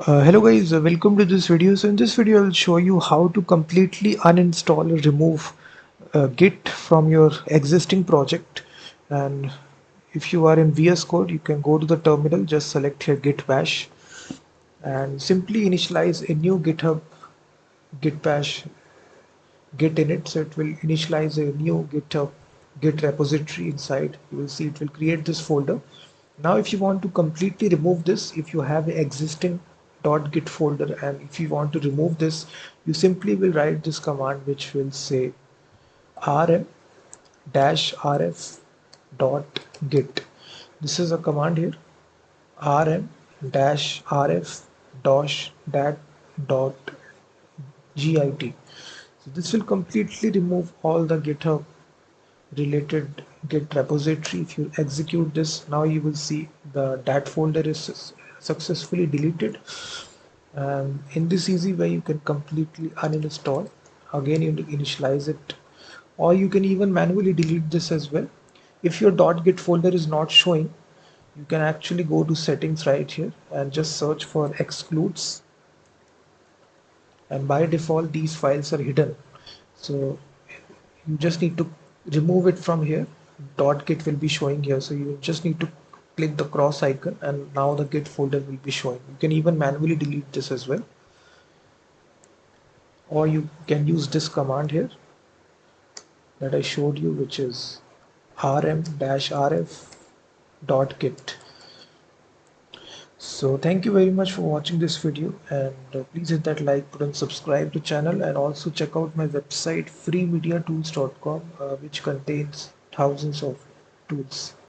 Hello guys, welcome to this video. So in this video I'll show you how to completely uninstall or remove Git from your existing project. And if you are in VS Code, you can go to the terminal, just select here Git bash and simply initialize a new GitHub Git bash Git init. So it will initialize a new GitHub Git repository inside. You will see it will create this folder. Now if you want to completely remove this, if you have an existing .git folder and if you want to remove this, you simply will write this command which will say rm-rf.git. This is a command here, rm-rf-dat.git. So this will completely remove all the GitHub related Git repository. If you execute this, now you will see the dat folder is successfully deleted. And in this easy way, you can completely uninstall. Again, you initialize it, or you can even manually delete this as well. If your .git folder is not showing, you can actually go to settings right here and just search for excludes. And by default, these files are hidden. So you just need to remove it from here. .git will be showing here, so you just need to click the cross icon and now the git folder will be showing. You can even manually delete this as well, or you can use this command here that I showed you, which is rm-rf.git. So thank you very much for watching this video, and please hit that like button, subscribe to channel, and also check out my website freemediatools.com, which contains thousands of tools.